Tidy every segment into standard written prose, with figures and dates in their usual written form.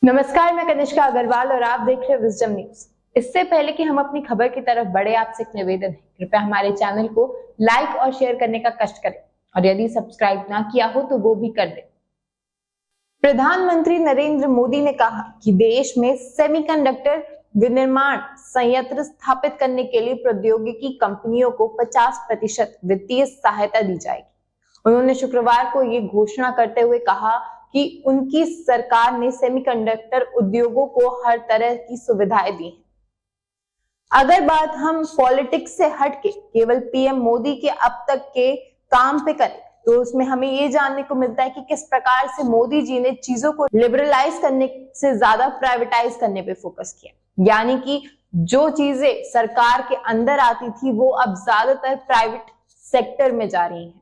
नमस्कार, मैं कनिष्का अग्रवाल और आप देख रहे हैं विजडम न्यूज। इससे पहले कि हम अपनी खबर की तरफ बढ़े, आपसे एक निवेदन है, कृपया हमारे चैनल को लाइक और शेयर करने का कष्ट करें और यदि सब्सक्राइब ना किया हो तो वो भी कर दें। प्रधानमंत्री नरेंद्र मोदी ने कहा कि देश में सेमीकंडक्टर विनिर्माण संयंत्र स्थापित करने के लिए प्रौद्योगिकी कंपनियों को 50% वित्तीय सहायता दी जाएगी। उन्होंने शुक्रवार को ये घोषणा करते हुए कहा कि उनकी सरकार ने सेमीकंडक्टर उद्योगों को हर तरह की सुविधाएं दी हैं। अगर बात हम पॉलिटिक्स से हटके केवल पीएम मोदी के अब तक के काम पे करें तो उसमें हमें ये जानने को मिलता है कि किस प्रकार से मोदी जी ने चीजों को लिबरलाइज करने से ज्यादा प्राइवेटाइज करने पे फोकस किया, यानी कि जो चीजें सरकार के अंदर आती थी वो अब ज्यादातर प्राइवेट सेक्टर में जा रही हैं।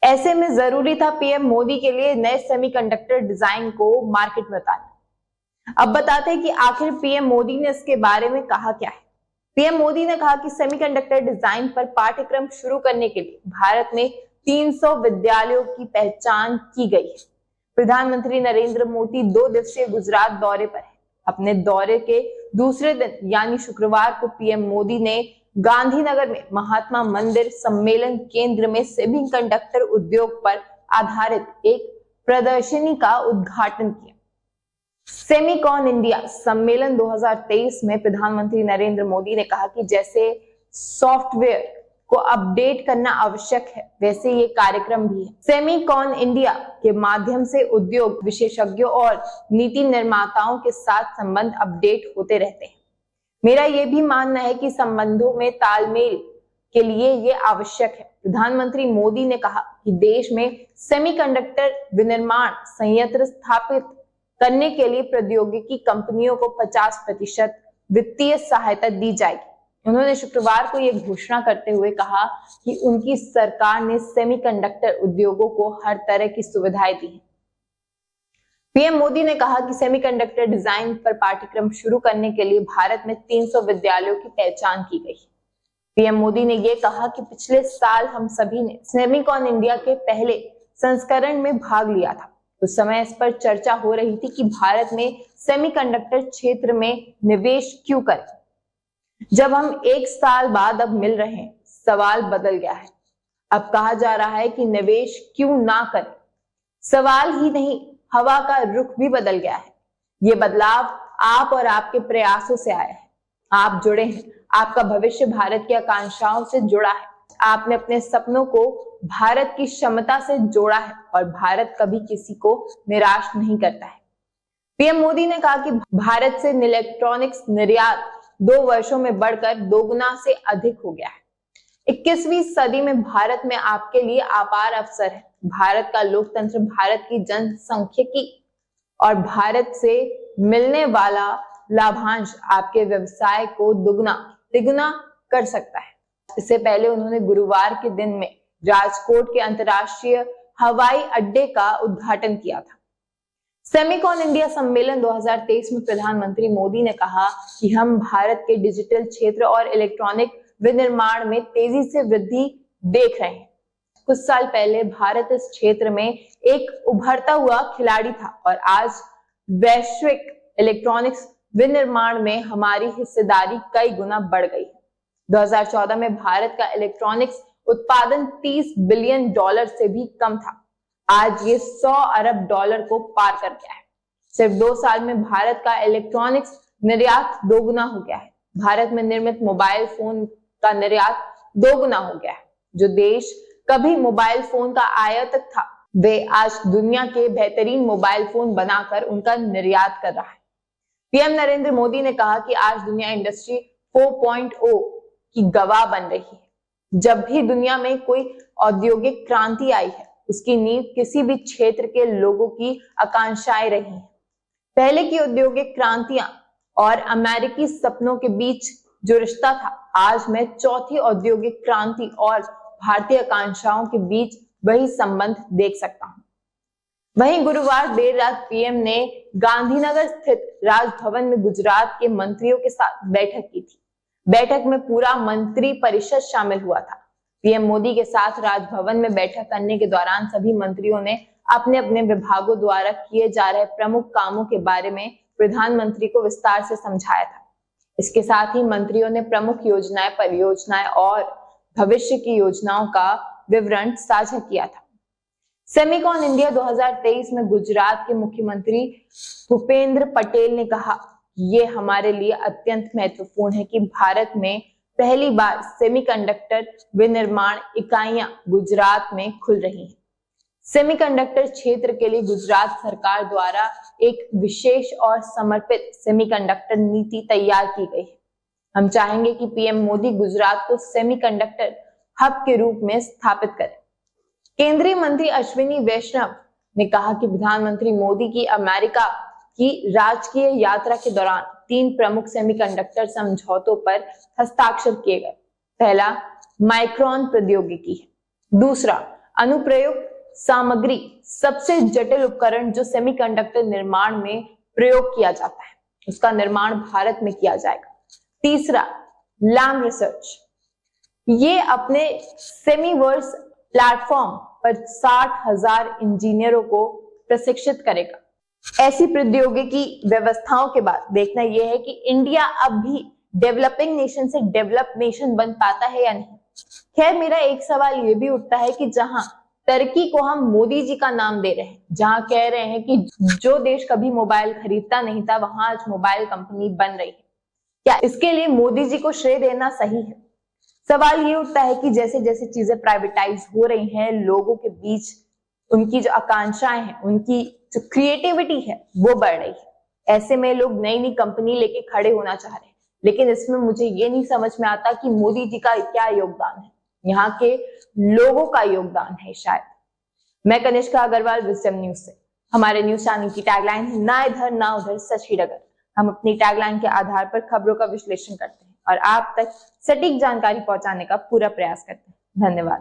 ऐसे में जरूरी था पीएम मोदी के लिए नए सेमीकंडक्टर डिजाइन को मार्केट में उतारना। अब बताते हैं कि आखिर पीएम मोदी ने इसके बारे में कहा क्या है। पीएम मोदी ने कहा कि सेमीकंडक्टर डिजाइन पर पाठ्यक्रम शुरू करने के लिए भारत में 300 विद्यालयों की पहचान की गई है। प्रधानमंत्री नरेंद्र मोदी 2 दिवसीय गुजरात दौरे पर है। अपने दौरे के दूसरे दिन यानी शुक्रवार को पीएम मोदी ने गांधीनगर में महात्मा मंदिर सम्मेलन केंद्र में सेमीकंडक्टर उद्योग पर आधारित एक प्रदर्शनी का उद्घाटन किया। सेमीकॉन इंडिया सम्मेलन 2023 में प्रधानमंत्री नरेंद्र मोदी ने कहा कि जैसे सॉफ्टवेयर को अपडेट करना आवश्यक है, वैसे ये कार्यक्रम भी है। सेमीकॉन इंडिया के माध्यम से उद्योग विशेषज्ञों और नीति निर्माताओं के साथ संबंध अपडेट होते रहते हैं। मेरा यह भी मानना है कि संबंधों में तालमेल के लिए ये आवश्यक है। प्रधानमंत्री मोदी ने कहा कि देश में सेमीकंडक्टर विनिर्माण संयंत्र स्थापित करने के लिए प्रौद्योगिकी कंपनियों को 50% वित्तीय सहायता दी जाएगी। उन्होंने शुक्रवार को यह घोषणा करते हुए कहा कि उनकी सरकार ने सेमीकंडक्टर उद्योगों को हर तरह की सुविधाएं दी हैं। पीएम मोदी ने कहा कि सेमीकंडक्टर डिजाइन पर पाठ्यक्रम शुरू करने के लिए भारत में 300 विद्यालयों की पहचान की गई है। पीएम मोदी ने यह कहा कि पिछले साल हम सभी ने सेमीकॉन इंडिया के पहले संस्करण में भाग लिया था। उस समय इस पर चर्चा हो रही थी कि भारत में सेमीकंडक्टर क्षेत्र में निवेश क्यों करें। जब हम 1 साल बाद अब मिल रहे हैं, सवाल बदल गया है। अब कहा जा रहा है कि निवेश क्यों ना करें। सवाल ही नहीं, हवा का रुख भी बदल गया है। ये बदलाव आप और आपके प्रयासों से आया है। आप जुड़े हैं, आपका भविष्य भारत की आकांक्षाओं से जुड़ा है। आपने अपने सपनों को भारत की क्षमता से जोड़ा है और भारत कभी किसी को निराश नहीं करता है। पीएम मोदी ने कहा कि भारत से इलेक्ट्रॉनिक्स निर्यात 2 वर्षों में बढ़कर 2 गुना से अधिक हो गया है। 21वीं सदी में भारत में आपके लिए अपार अवसर है। भारत का लोकतंत्र भारत की जनसांख्यिकी और भारत से मिलने वाला लाभांश आपके व्यवसाय को दुगना तिगुना कर सकता है। इससे पहले उन्होंने गुरुवार के दिन में राजकोट के अंतर्राष्ट्रीय हवाई अड्डे का उद्घाटन किया था। सेमीकॉन इंडिया सम्मेलन 2023 में प्रधानमंत्री मोदी ने कहा कि हम भारत के डिजिटल क्षेत्र और इलेक्ट्रॉनिक विनिर्माण में तेजी से वृद्धि देख रहे हैं। कुछ साल पहले भारत इस क्षेत्र में एक उभरता हुआ खिलाड़ी था और आज वैश्विक इलेक्ट्रॉनिक्स विनिर्माण में हमारी हिस्सेदारी कई गुना बढ़ गई है। 2014 में भारत का इलेक्ट्रॉनिक्स उत्पादन $30 बिलियन से भी कम था। आज ये $100 अरब को पार कर गया है। सिर्फ 2 साल में भारत का इलेक्ट्रॉनिक्स निर्यात 2 गुना हो गया है। भारत में निर्मित मोबाइल फोन का निर्यात 2 गुना हो गया है। जो देश कभी मोबाइल फोन का आयातक था, वे आज दुनिया के बेहतरीन मोबाइल फोन बनाकर उनका निर्यात कर रहा है। पीएम नरेंद्र मोदी ने कहा कि आज दुनिया इंडस्ट्री 4.0 की गवाह बन रही है। जब भी दुनिया में कोई औद्योगिक क्रांति आई है, उसकी नींव किसी भी क्षेत्र के लोगों की आकांक्षाएं रही हैं। पहले की औद्योगिक क्रांतियां और अमेरिकी सपनों के बीच जो रिश्ता था, आज मैं चौथी औद्योगिक क्रांति और भारतीय आकांक्षाओं के बीच वही संबंध देख सकता हूं। वहीं गुरुवार देर रात पीएम ने गांधीनगर स्थित राजभवन में गुजरात के मंत्रियों के साथ बैठक की थी। बैठक में पूरा मंत्री परिषद शामिल हुआ था। पीएम मोदी के साथ राजभवन में बैठक करने के दौरान सभी मंत्रियों ने अपने अपने विभागों द्वारा किए जा रहे प्रमुख कामों के बारे में प्रधानमंत्री को विस्तार से समझाया था। इसके साथ ही मंत्रियों ने प्रमुख योजनाएं, परियोजनाएं और भविष्य की योजनाओं का विवरण साझा किया था। सेमिकॉन इंडिया 2023 में गुजरात के मुख्यमंत्री भूपेंद्र पटेल ने कहा, ये हमारे लिए अत्यंत महत्वपूर्ण है कि भारत में पहली बार सेमीकंडक्टर विनिर्माण इकाइयां गुजरात में खुल रही हैं। सेमीकंडक्टर क्षेत्र के लिए गुजरात सरकार द्वारा एक विशेष और समर्पित सेमीकंडक्टर नीति तैयार की गई है। हम चाहेंगे कि पीएम मोदी गुजरात को सेमीकंडक्टर हब के रूप में स्थापित करें। केंद्रीय मंत्री अश्विनी वैष्णव ने कहा कि प्रधानमंत्री मोदी की अमेरिका की राजकीय यात्रा के दौरान 3 प्रमुख सेमीकंडक्टर समझौतों पर हस्ताक्षर किए गए। पहला माइक्रोन प्रौद्योगिकी है। दूसरा अनुप्रयुक्त सामग्री, सबसे जटिल उपकरण जो सेमीकंडक्टर निर्माण में प्रयोग किया जाता है, उसका निर्माण भारत में किया जाएगा। तीसरा लैम रिसर्च, ये अपने सेमीवर्स प्लेटफॉर्म पर 60,000 इंजीनियरों को प्रशिक्षित करेगा। ऐसी प्रौद्योगिकी व्यवस्थाओं के बाद देखना यह है कि इंडिया अब भी डेवलपिंग नेशन से डेवलप नेशन बन पाता है या नहीं। खैर, मेरा एक सवाल ये भी उठता है कि जहां टर्की को हम मोदी जी का नाम दे रहे हैं, जहां कह रहे हैं कि जो देश कभी मोबाइल खरीदता नहीं था वहां आज मोबाइल कंपनी बन रही है, क्या इसके लिए मोदी जी को श्रेय देना सही है? सवाल ये उठता है कि जैसे जैसे चीजें प्राइवेटाइज हो रही हैं, लोगों के बीच उनकी जो आकांक्षाएं हैं, उनकी जो क्रिएटिविटी है वो बढ़ रही है। ऐसे में लोग नई नई कंपनी लेके खड़े होना चाह रहे हैं, लेकिन इसमें मुझे ये नहीं समझ में आता कि मोदी जी का क्या योगदान है, यहाँ के लोगों का योगदान है शायद। मैं कनिष्का अग्रवाल, विजडम न्यूज से। हमारे न्यूज चैनल की टैगलाइन है, ना इधर ना उधर, सच ही डगर। हम अपनी टैगलाइन के आधार पर खबरों का विश्लेषण करते हैं और आप तक सटीक जानकारी पहुंचाने का पूरा प्रयास करते हैं। धन्यवाद।